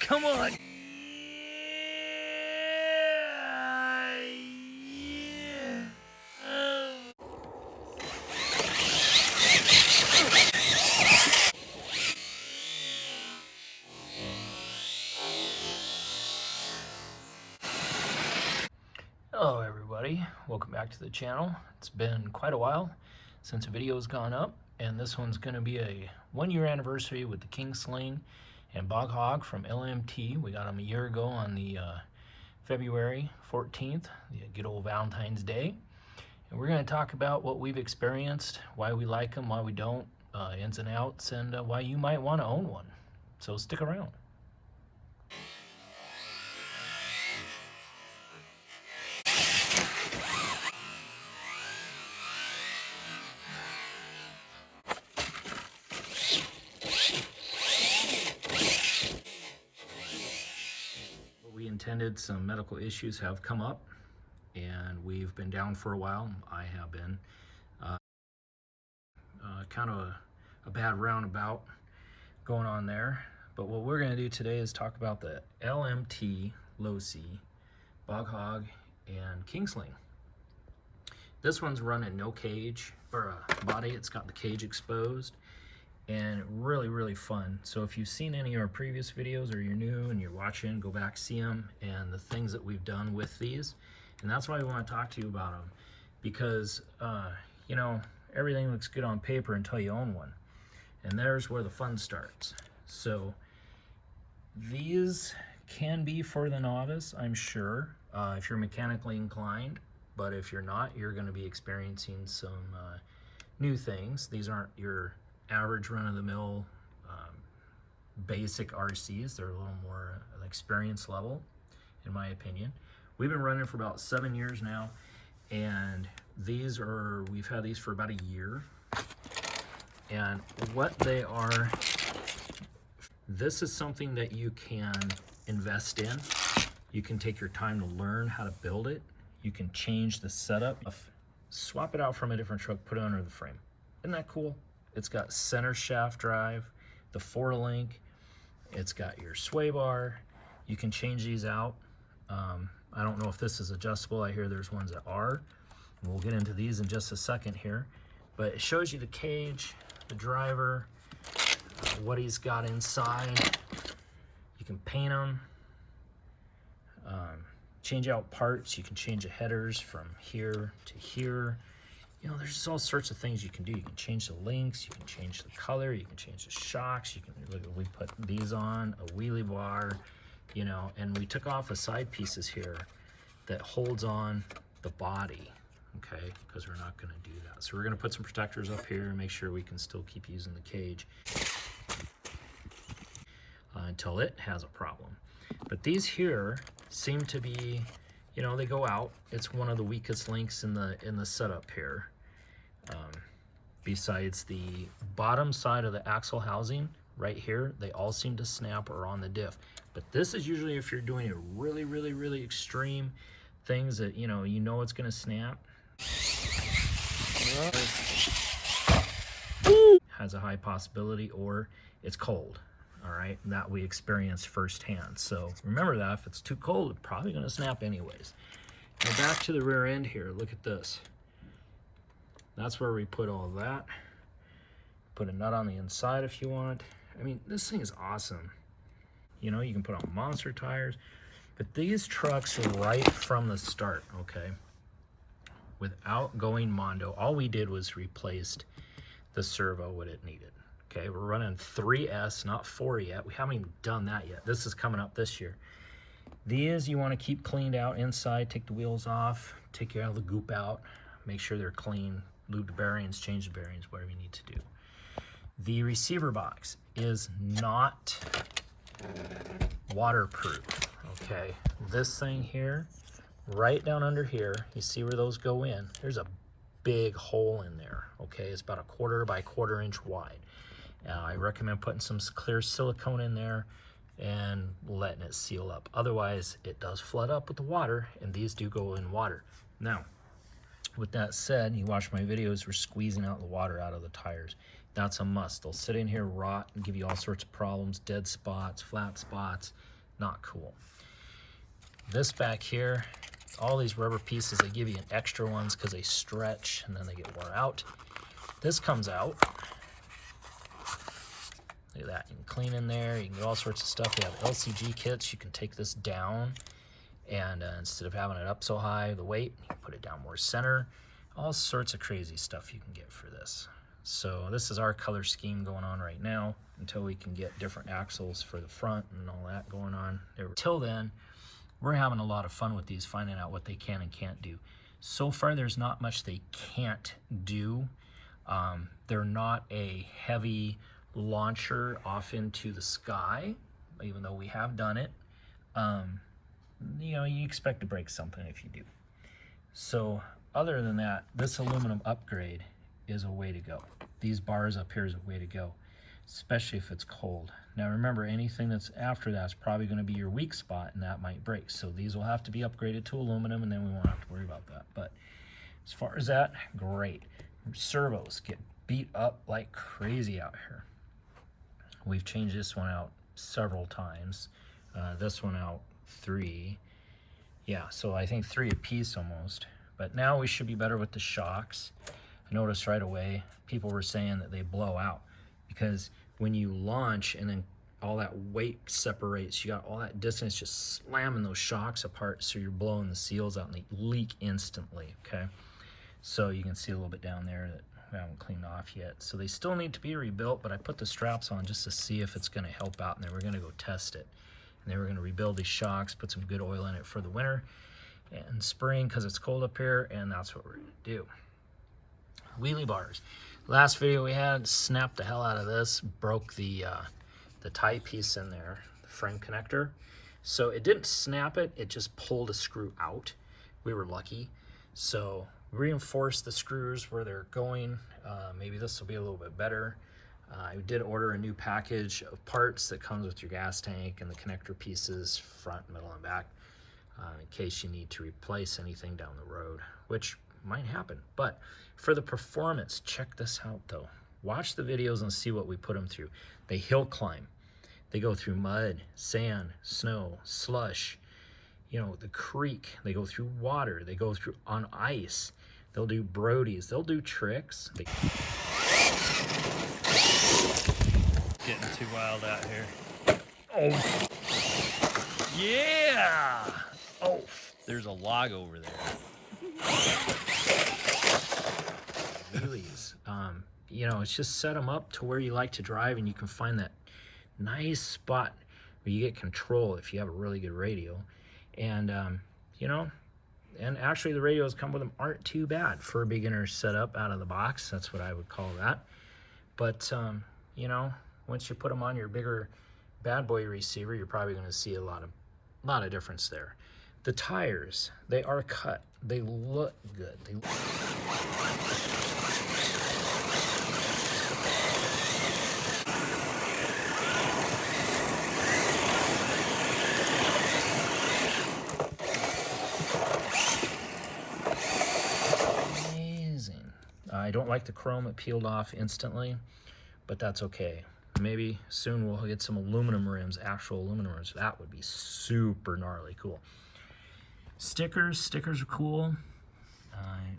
Come on. Hello everybody, welcome back to the channel. It's been quite a while since a video has gone up, and this one's going to be a 1-year anniversary with the King Sling and Bog Hog from LMT. We got them a year ago on the February 14th, the good old Valentine's Day. And we're going to talk about what we've experienced, why we like them, why we don't, ins and outs, and why you might want to own one. So stick around. Intended, some medical issues have come up and we've been down for a while. I have been kind of a bad roundabout going on there, but what we're going to do today is talk about the LMT Low C, Bog Hog, and King Sling. This one's running no cage or body. It's got the cage exposed, and really fun. So if you've seen any of our previous videos or you're new and you're watching, go back, see them and the things that we've done with these. And that's why we want to talk to you about them, because you know, everything looks good on paper until you own one, and there's where the fun starts. So these can be for the novice, I'm sure, if you're mechanically inclined, but if you're not, you're going to be experiencing some new things. These aren't your average run-of-the-mill basic RCs. They're a little more experience level, in my opinion. We've been running for about 7 years now, and we've had these for about a year. And what they are, this is something that you can invest in. You can take your time to learn how to build it. You can change the setup, swap it out from a different truck, put it under the frame. Isn't that cool? It's got center shaft drive, the 4-link. It's got your sway bar. You can change these out. I don't know if this is adjustable. I hear there's ones that are. And we'll get into these in just a second here. But it shows you the cage, the driver, what he's got inside. You can paint them, change out parts. You can change the headers from here to here. You know, there's just all sorts of things you can do. You can change the links, you can change the color, you can change the shocks. You can look at, we put these on, a wheelie bar, you know, and we took off the side pieces here that holds on the body, okay, because we're not going to do that. So we're going to put some protectors up here and make sure we can still keep using the cage until it has a problem. But these here seem to be, you know, they go out. It's one of the weakest links in the setup here. Besides the bottom side of the axle housing right here, they all seem to snap or on the diff. But this is usually if you're doing a really extreme things that you know it's going to snap. Has a high possibility, or it's cold. All right, that we experienced firsthand. So remember that if it's too cold, it's probably going to snap anyways. Now back to the rear end here. Look at this. That's where we put all of that. Put a nut on the inside if you want. I mean, this thing is awesome. You know, you can put on monster tires. But these trucks right from the start, okay, without going mondo, all we did was replaced the servo what it needed. Okay, we're running 3S, not 4 yet. We haven't even done that yet. This is coming up this year. These you want to keep cleaned out inside. Take the wheels off, take all the goop out, make sure they're clean, lube the bearings, change the bearings, whatever you need to do. The receiver box is not waterproof, okay? This thing here, right down under here, you see where those go in? There's a big hole in there, okay? It's about 1/4 by 1/4 inch wide. I recommend putting some clear silicone in there and letting it seal up. Otherwise, it does flood up with the water, and these do go in water. Now, with that said, you watch my videos, we're squeezing out the water out of the tires. that's a must. They'll sit in here, rot, and give you all sorts of problems, dead spots, flat spots, not cool. This back here, all these rubber pieces, they give you an extra ones because they stretch and then they get worn out. This comes out. Look at that, you can clean in there, you can get all sorts of stuff. They have LCG kits, you can take this down and instead of having it up so high, the weight, you can put it down more center. All sorts of crazy stuff you can get for this. So this is our color scheme going on right now until we can get different axles for the front and all that going on. Till then, we're having a lot of fun with these, finding out what they can and can't do. So far, there's not much they can't do. They're not a heavy launcher off into the sky, even though we have done it. You know, you expect to break something if you do. So other than that, this aluminum upgrade is a way to go. These bars up here is a way to go, especially if it's cold. Now remember, anything that's after that's probably going to be your weak spot, and that might break. So these will have to be upgraded to aluminum, and then we won't have to worry about that. But as far as that, great. Servos get beat up like crazy out here. We've changed this one out several times. This one out 3. Yeah, so I think 3 apiece almost. But now we should be better with the shocks. I noticed right away people were saying that they blow out because when you launch and then all that weight separates, you got all that distance just slamming those shocks apart, so you're blowing the seals out and they leak instantly, okay? So you can see a little bit down there that we haven't cleaned off yet. So they still need to be rebuilt, but I put the straps on just to see if it's gonna help out, and then we're gonna go test it. And then we're gonna rebuild these shocks, put some good oil in it for the winter and spring because it's cold up here, and that's what we're gonna do. Wheelie bars. Last video we had, snapped the hell out of this, broke the tie piece in there, the frame connector. So it didn't snap it, it just pulled a screw out. We were lucky. So reinforce the screws where they're going. Maybe this will be a little bit better. I did order a new package of parts that comes with your gas tank and the connector pieces, front, middle, and back, in case you need to replace anything down the road, which might happen. But for the performance, check this out though. Watch the videos and see what we put them through. They hill climb. They go through mud, sand, snow, slush, you know, the creek. They go through water. They go through on ice. They'll do brodies. They'll do tricks. Getting too wild out here. Oh. Yeah. Oh, there's a log over there. Wheelies. You know, it's just set them up to where you like to drive, and you can find that nice spot where you get control if you have a really good radio. And you know, and actually the radios come with them aren't too bad for a beginner setup out of the box. That's what I would call that. But you know, once you put them on your bigger bad boy receiver, you're probably going to see a lot of difference there. The tires, they are cut. They look good. Amazing. I don't like the chrome. It peeled off instantly, but that's okay. Maybe soon we'll get some aluminum rims, actual aluminum rims. That would be super gnarly cool. Stickers are cool.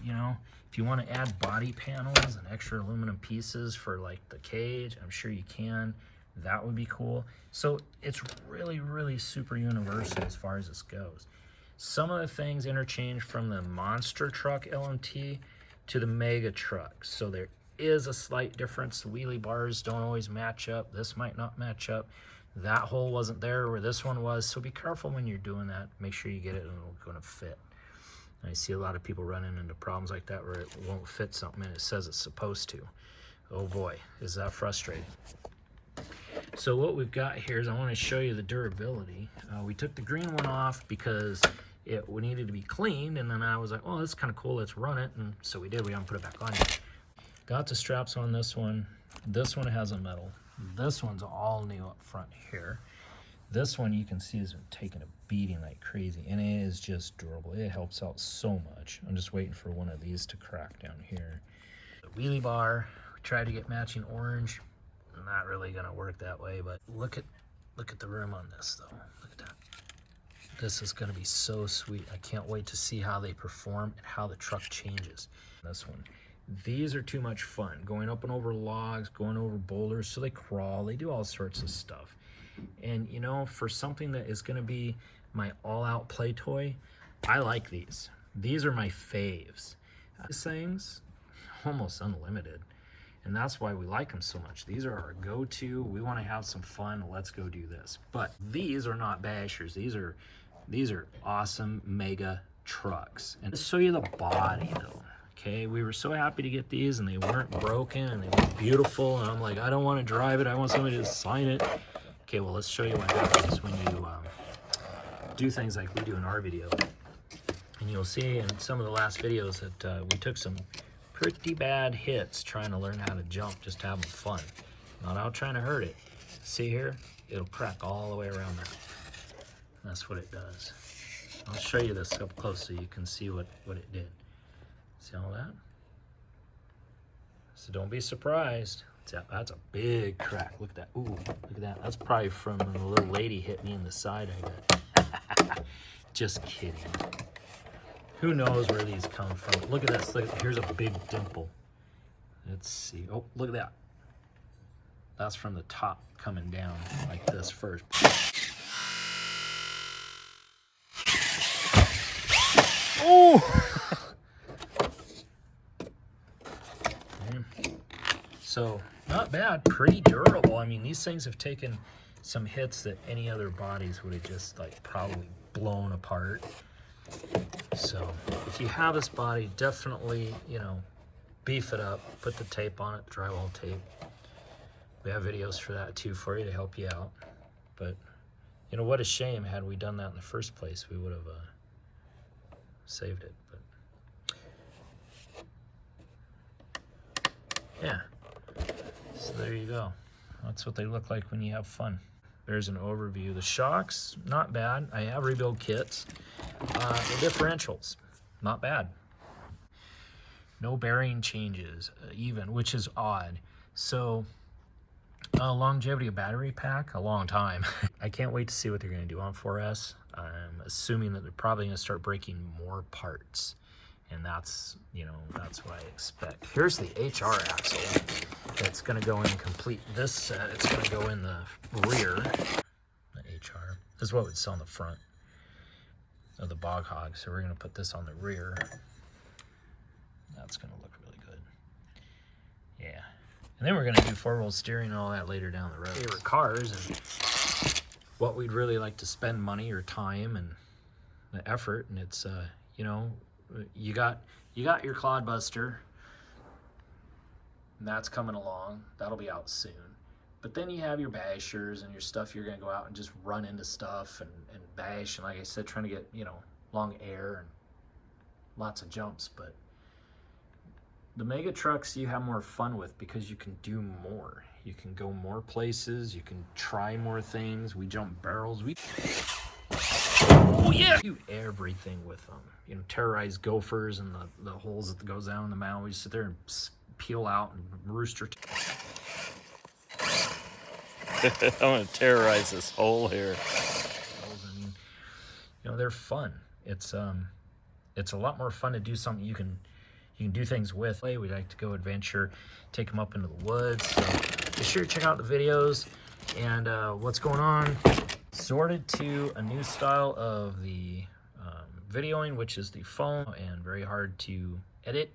You know, if you want to add body panels and extra aluminum pieces for like the cage, I'm sure you can. That would be cool. So it's really, really super universal as far as this goes. Some of the things interchange from the monster truck LMT to the mega truck. So there is a slight difference. The wheelie bars don't always match up. This might not match up. That hole wasn't there where this one was. So be careful when you're doing that. Make sure you get it and it's going to fit. I see a lot of people running into problems like that where it won't fit something and it says it's supposed to. Oh boy, is that frustrating. So what we've got here is I want to show you the durability. We took the green one off because it needed to be cleaned, and then I was like, oh, that's kind of cool, let's run it. And so we did. We haven't put it back on yet. Got the straps on this one. This one has a metal. This one's all new up front here. This one you can see has been taking a beating like crazy, and it is just durable. It helps out so much. I'm just waiting for one of these to crack down here. The wheelie bar, we Try to get matching orange. Not really gonna work that way, but look at the rim on this though. Look at that. This is gonna be so sweet. I can't wait to see how they perform and how the truck changes. This one. These are too much fun. Going up and over logs, going over boulders, so they crawl, they do all sorts of stuff. And you know, for something that is gonna be my all-out play toy, I like these. These are my faves. These things, almost unlimited. And that's why we like them so much. These are our go-to. We want to have some fun. Let's go do this. But these are not bashers. These are awesome mega trucks. And to show you the body though. Okay, we were so happy to get these, and they weren't broken, and they were beautiful. And I'm like, I don't want to drive it. I want somebody to sign it. Okay, well, let's show you what happens when you do things like we do in our video. And you'll see in some of the last videos that we took some pretty bad hits trying to learn how to jump, just having fun. Not out trying to hurt it. See here? It'll crack all the way around there. That's what it does. I'll show you this up close so you can see what it did. See all that? So don't be surprised. That's a big crack. Look at that. Ooh, look at that. That's probably from when the little lady hit me in the side, I bet. Just kidding. Who knows where these come from? Look at this. Look, here's a big dimple. Let's see. Oh, look at that. That's from the top coming down like this first. Oh! So, not bad. Pretty durable. I mean, these things have taken some hits that any other bodies would have just like probably blown apart. So if you have this body, definitely, you know, beef it up, put the tape on it, drywall tape. We have videos for that too for you to help you out. But, you know, what a shame. Had we done that in the first place, we would have saved it. But yeah, so there you go. That's what they look like when you have fun. There's an overview. The shocks, not bad. I have rebuild kits. The differentials, not bad. No bearing changes, even, which is odd. So, longevity of battery pack, a long time. I can't wait to see what they're going to do on 4S. I'm assuming that they're probably going to start breaking more parts. And that's, you know, that's what I expect. Here's the HR axle. It's going to go in complete this set. It's going to go in the rear. The HR. This is what we'd sell on the front of the Bog Hog. So we're going to put this on the rear. That's going to look really good. Yeah. And then we're going to do four-wheel steering and all that later down the road. Favorite cars and what we'd really like to spend money or time and the effort. And it's, you know, you got your Clodbuster. And that's coming along. That'll be out soon. But then you have your bashers and your stuff. You're going to go out and just run into stuff and bash. And like I said, trying to get, you know, long air and lots of jumps. But the mega trucks you have more fun with because you can do more. You can go more places. You can try more things. We jump barrels. Oh yeah! Do everything with them. You know, terrorize gophers and the holes that goes down in the mountain. We just sit there and peel out and rooster. I'm gonna terrorize this hole here. I mean, you know, they're fun. It's a lot more fun to do something you can do things with. We like to go adventure, take them up into the woods. So be sure to check out the videos and what's going on. Sorted to a new style of the videoing, which is the phone, and very hard to edit.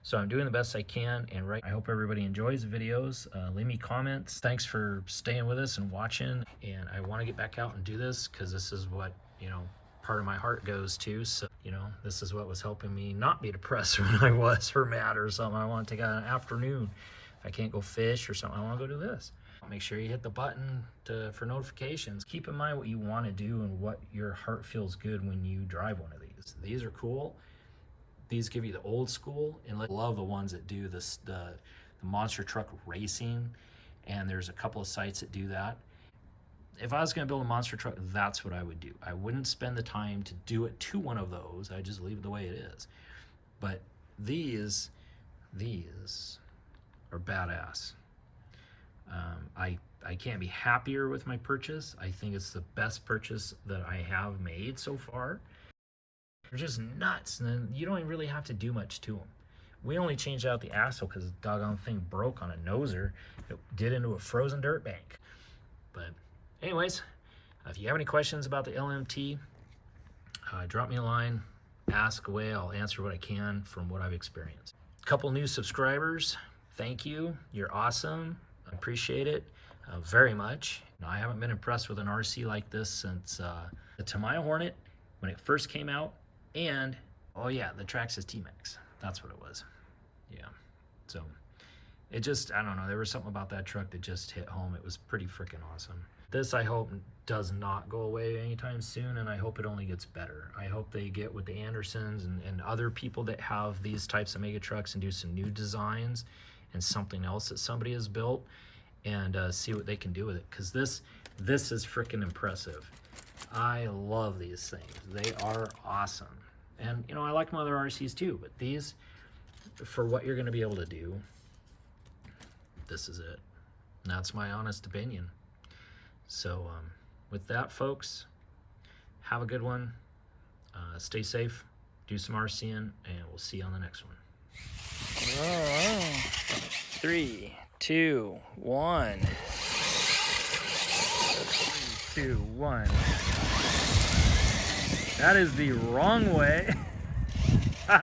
So I'm doing the best I can, and I hope everybody enjoys the videos. Leave me comments. Thanks for staying with us and watching. And I want to get back out and do this because this is what, you know, part of my heart goes to. So, you know, this is what was helping me not be depressed when I was or mad or something. I want to take an afternoon. If I can't go fish or something, I want to go do this. Make sure you hit the button for notifications. Keep in mind what you want to do and what your heart feels good when you drive one of these. These are cool. These give you the old school, and I love the ones that do this, the monster truck racing, and there's a couple of sites that do that. If I was going to build a monster truck, that's what I would do. I wouldn't spend the time to do it to one of those. I just leave it the way it is. But these are badass. I can't be happier with my purchase. I think it's the best purchase that I have made so far. They're just nuts, and then you don't even really have to do much to them. We only changed out the axle because the doggone thing broke on a noser. It did into a frozen dirt bank. But anyways, if you have any questions about the LMT, drop me a line, ask away. I'll answer what I can from what I've experienced. A couple new subscribers. Thank you. You're awesome. I appreciate it very much. I haven't been impressed with an RC like this since the Tamiya Hornet when it first came out. And, oh yeah, the Traxxas T-Max. That's what it was. Yeah. So, it just, I don't know. There was something about that truck that just hit home. It was pretty freaking awesome. This, I hope, does not go away anytime soon, and I hope it only gets better. I hope they get with the Andersons and other people that have these types of mega trucks and do some new designs and something else that somebody has built, and see what they can do with it, because this is freaking impressive. I love these things. They are awesome. And, you know, I like my other RCs too, but these, for what you're going to be able to do, this is it. And that's my honest opinion. So, with that, folks, have a good one. Stay safe, do some RCing, and we'll see you on the next one. All right. 3, 2, 1. 3, 2, 1. That is the wrong way.